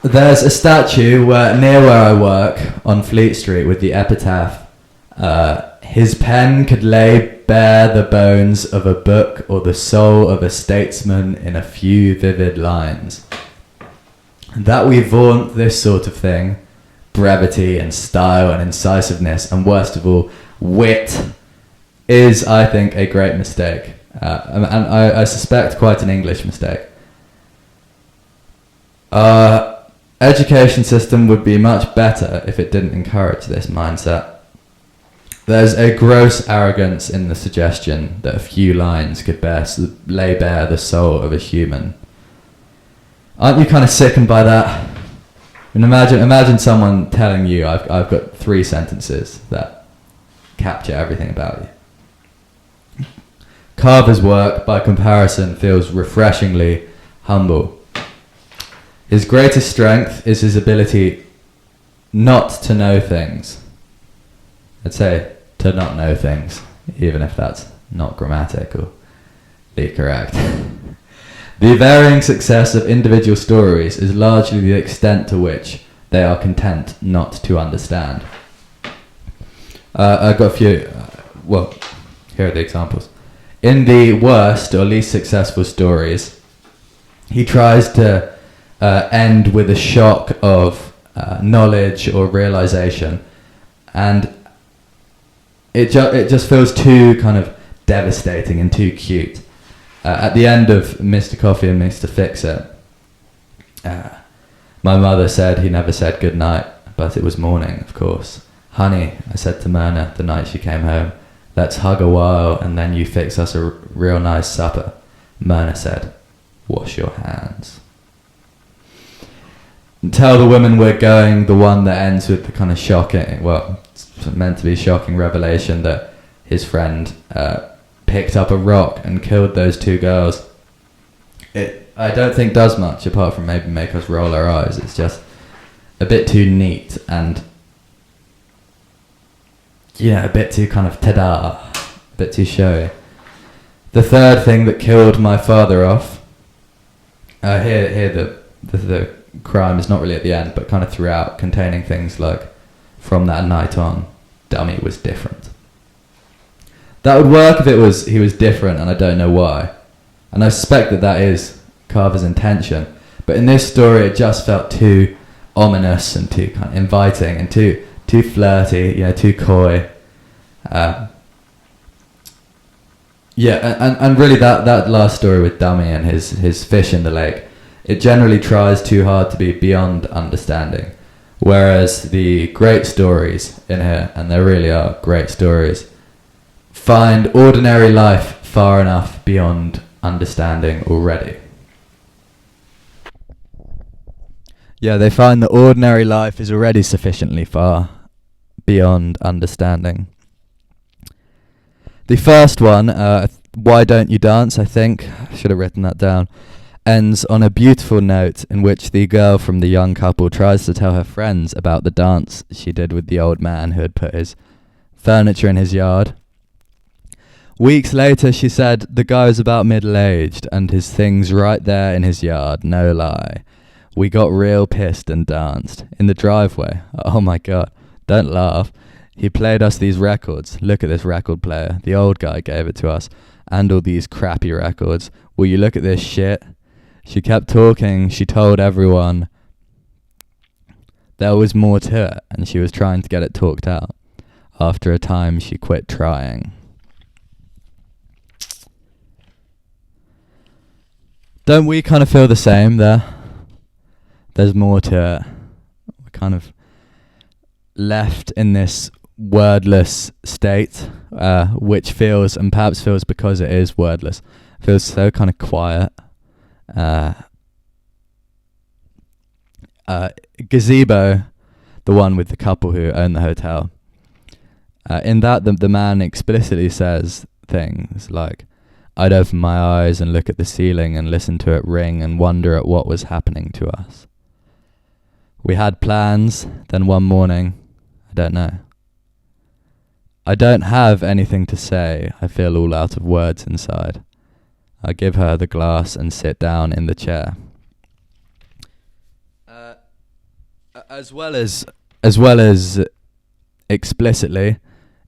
There's a statue near where I work on Fleet Street with the epitaph, his pen could lay bare the bones of a book or the soul of a statesman in a few vivid lines. That we vaunt this sort of thing, brevity and style and incisiveness and worst of all, wit, is, I think, a great mistake. And I suspect quite an English mistake. Our education system would be much better if it didn't encourage this mindset. There's a gross arrogance in the suggestion that a few lines could lay bare the soul of a human. Aren't you kind of sickened by that? And imagine someone telling you, I've got 3 sentences that capture everything about you. Carver's work, by comparison, feels refreshingly humble. His greatest strength is his ability not to know things. I'd say to not know things, even if that's not grammatically correct. The varying success of individual stories is largely the extent to which they are content not to understand. I've got a few, here are the examples. In the worst or least successful stories, he tries to end with a shock of knowledge or realization, and it just feels too kind of devastating and too cute. At the end of Mr. Coffee and Mr. Fix-It, my mother said he never said good night, but it was morning, of course. Honey, I said to Myrna the night she came home, let's hug a while and then you fix us a real nice supper. Myrna said, wash your hands. And tell the women we're going, the one that ends with the kind of shocking, it's meant to be shocking revelation that his friend picked up a rock and killed those 2 girls. I don't think does much apart from maybe make us roll our eyes. It's just a bit too neat and a bit too kind of ta-da, a bit too showy. The third thing that killed my father off, here the crime is not really at the end, but kind of throughout, containing things like, from that night on, Dummy was different. That would work if he was different, and I don't know why. And I suspect that is Carver's intention. But in this story, it just felt too ominous and too kind of inviting and too flirty, too coy. And really that last story with Dummy and his fish in the lake, it generally tries too hard to be beyond understanding. Whereas the great stories in here, and there really are great stories, find ordinary life far enough beyond understanding already. Yeah, they find that ordinary life is already sufficiently far beyond understanding. The first one, Why Don't You Dance, I think, I should have written that down, ends on a beautiful note in which the girl from the young couple tries to tell her friends about the dance she did with the old man who had put his furniture in his yard. Weeks later, she said the guy was about middle-aged and his things right there in his yard, no lie. We got real pissed and danced. In the driveway. Oh my god, don't laugh. He played us these records. Look at this record player. The old guy gave it to us. And all these crappy records. Will you look at this shit? She kept talking. She told everyone there was more to it, and she was trying to get it talked out. After a time, she quit trying. Don't we kind of feel the same there? There's more to it. We're kind of left in this wordless state, which feels, and perhaps feels because it is wordless, feels so kind of quiet. Gazebo, the one with the couple who own the hotel, in that the man explicitly says things like, I'd open my eyes and look at the ceiling and listen to it ring and wonder at what was happening to us. We had plans, then one morning, I don't know. I don't have anything to say. I feel all out of words inside. I give her the glass and sit down in the chair. as explicitly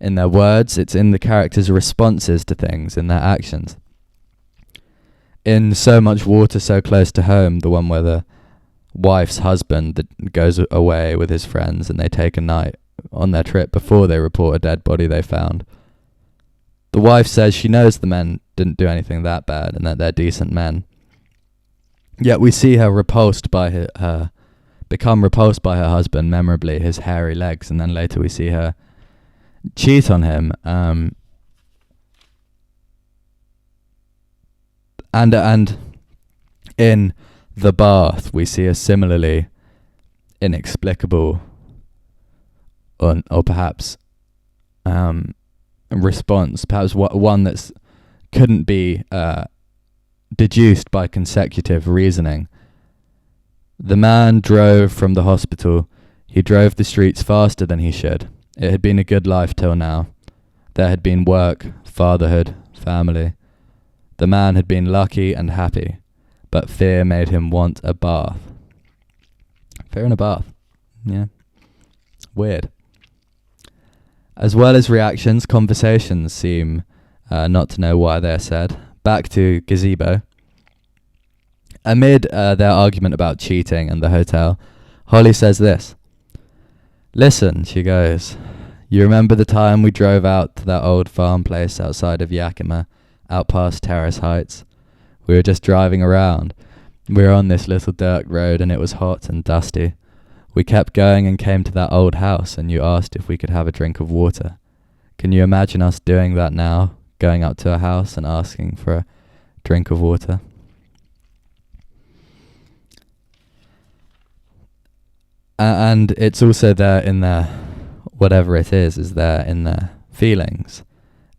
in their words, it's in the characters' responses to things, in their actions. In So Much Water, So Close to Home, the one where the wife's husband that goes away with his friends and they take a night on their trip before they report a dead body they found. The wife says she knows the men didn't do anything that bad and that they're decent men. Yet we see her become repulsed by her husband, memorably his hairy legs, and then later we see her cheat on him. And in The Bath, we see a similarly inexplicable or perhaps response, perhaps one that's couldn't be deduced by consecutive reasoning. The man drove from the hospital. He drove the streets faster than he should. It had been a good life till now. There had been work, fatherhood, family. The man had been lucky and happy, but fear made him want a bath. Fear in a bath. Yeah. Weird. As well as reactions, conversations seem not to know why they're said. Back to Gazebo. Amid their argument about cheating and the hotel, Holly says this. "Listen," she goes, "you remember the time we drove out to that old farm place outside of Yakima, out past Terrace Heights? We were just driving around. We were on this little dirt road and it was hot and dusty. We kept going and came to that old house and you asked if we could have a drink of water. Can you imagine us doing that now, going up to a house and asking for a drink of water?" And it's also there in their, whatever it is there in their feelings.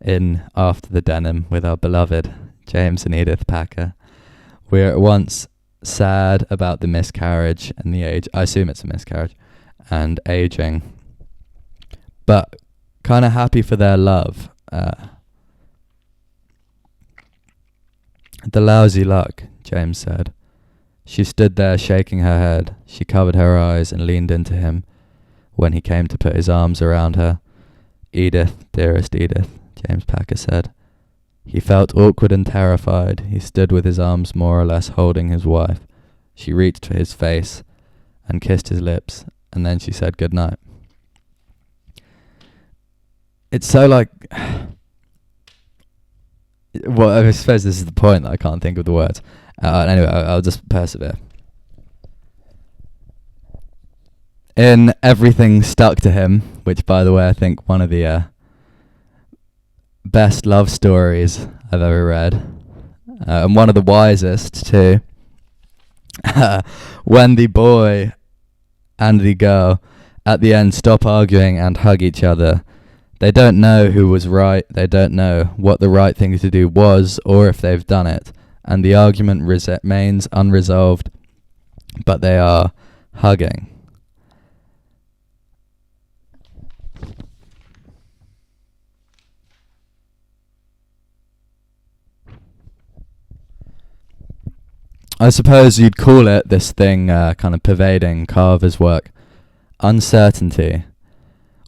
In After the Denim with our beloved James and Edith Packer, we're at once sad about the miscarriage and the age, I assume it's a miscarriage, and aging, but kind of happy for their love. "The lousy luck," James said. She stood there shaking her head. She covered her eyes and leaned into him when he came to put his arms around her. "Edith, dearest Edith," James Packer said. He felt awkward and terrified. He stood with his arms more or less holding his wife. She reached for his face and kissed his lips, and then she said goodnight. It's so like... Well, I suppose this is the point that I can't think of the words. Anyway, I'll just persevere. In Everything Stuck to Him, which, by the way, I think one of the best love stories I've ever read, and one of the wisest too, when the boy and the girl at the end stop arguing and hug each other, they don't know who was right, they don't know what the right thing to do was or if they've done it, and the argument remains unresolved, but they are hugging. I suppose you'd call it, this thing kind of pervading Carver's work, uncertainty.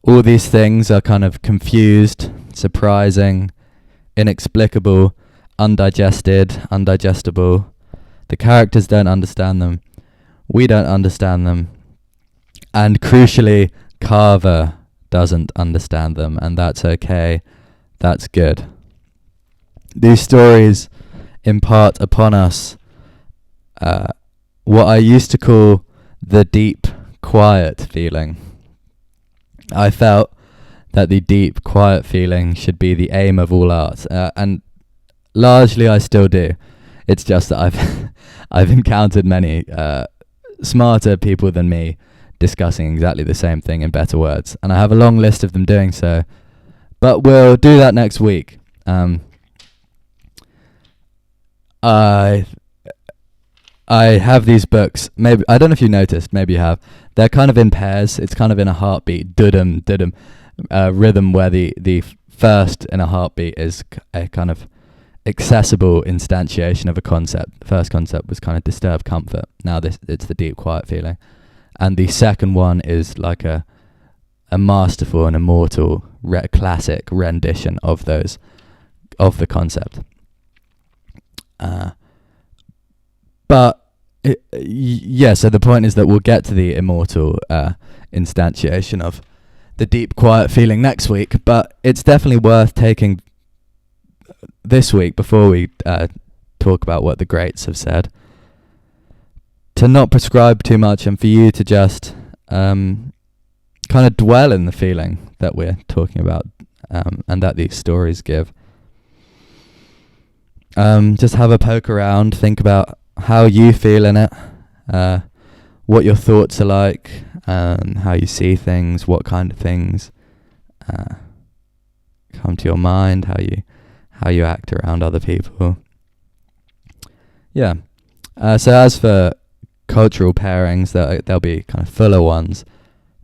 All these things are kind of confused, surprising, inexplicable, undigested, undigestible. The characters don't understand them. We don't understand them. And crucially, Carver doesn't understand them, and that's okay. That's good. These stories impart upon us what I used to call the deep, quiet feeling. I felt that the deep, quiet feeling should be the aim of all art, and largely I still do. It's just that I've encountered many smarter people than me discussing exactly the same thing in better words, and I have a long list of them doing so, but we'll do that next week. I have these books, maybe, I don't know if you noticed, maybe you have, they're kind of in pairs, it's kind of in a heartbeat, dudum, dudum, rhythm where the first in a heartbeat is a kind of accessible instantiation of a concept. The first concept was kind of disturbed comfort, now it's the deep quiet feeling. and the second one is like a masterful and immortal classic rendition of the concept. But so the point is that we'll get to the immortal instantiation of the deep, quiet feeling next week. But it's definitely worth taking this week, before we talk about what the greats have said, to not prescribe too much, and for you to just kind of dwell in the feeling that we're talking about, and that these stories give. Just have a poke around, think about how you feel in it, what your thoughts are like, how you see things, what kind of things come to your mind, how you act around other people. Yeah. So as for cultural pairings, there'll be kind of fuller ones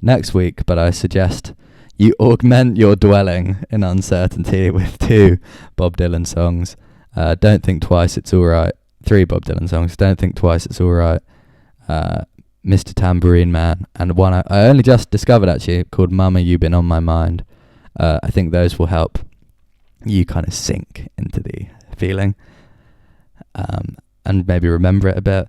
next week, but I suggest you augment your dwelling in uncertainty with 2 Bob Dylan songs. Don't Think Twice, It's Alright. 3 Bob Dylan songs. Don't Think Twice, It's Alright. Mr. Tambourine Man, and one I only just discovered actually, called Mama You Been On My Mind. I think those will help you kind of sink into the feeling, and maybe remember it a bit.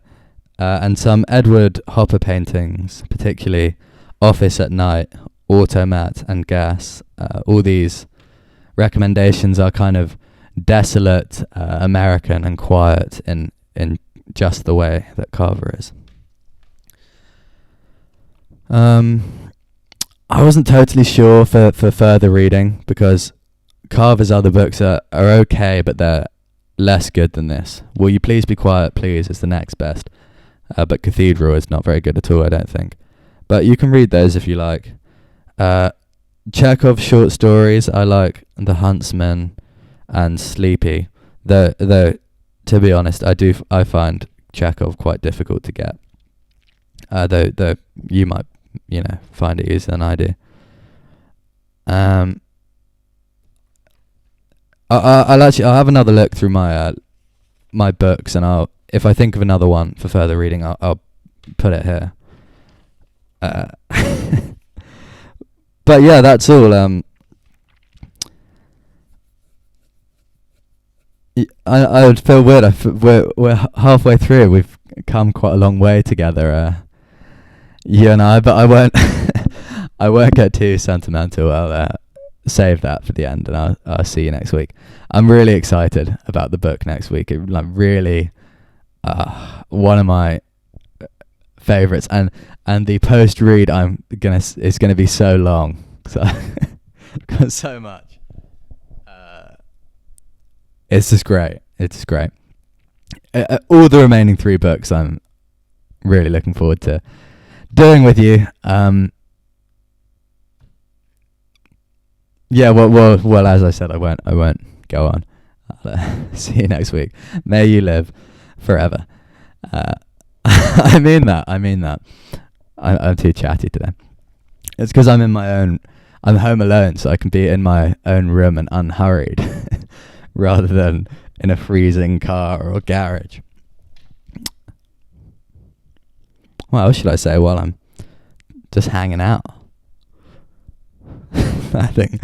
And some Edward Hopper paintings, particularly Office at Night, Automat and Gas. All these recommendations are kind of desolate, American and quiet in just the way that Carver is. I wasn't totally sure for further reading, because Carver's other books are okay, but they're less good than this. Will You Please Be Quiet, Please is the next best. But Cathedral is not very good at all, I don't think. But you can read those if you like. Chekhov's short stories, I like The Huntsman and Sleepy. Though to be honest, I find Chekhov quite difficult to get. Though you might, find it easier than I do. I'll have another look through my books, and if I think of another one for further reading, I'll put it here. But yeah, that's all. I would feel weird. We're halfway through. We've come quite a long way together, you and I. But I won't. I won't get too sentimental. I'll save that for the end, and I'll see you next week. I'm really excited about the book next week. It really, one of my favorites, and the post read is gonna be so long. So I've got so much. It's just great. All the remaining 3 books I'm really looking forward to doing with you. Yeah, well, as I said, I won't go on. I'll see you next week. May you live forever. I mean that. I'm too chatty today. It's because I'm home alone, so I can be in my own room and unhurried, rather than in a freezing car or garage. What else should I say while I'm just hanging out? I think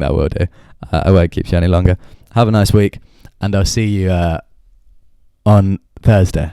that will do. I won't keep you any longer. Have a nice week, and I'll see you on Thursday.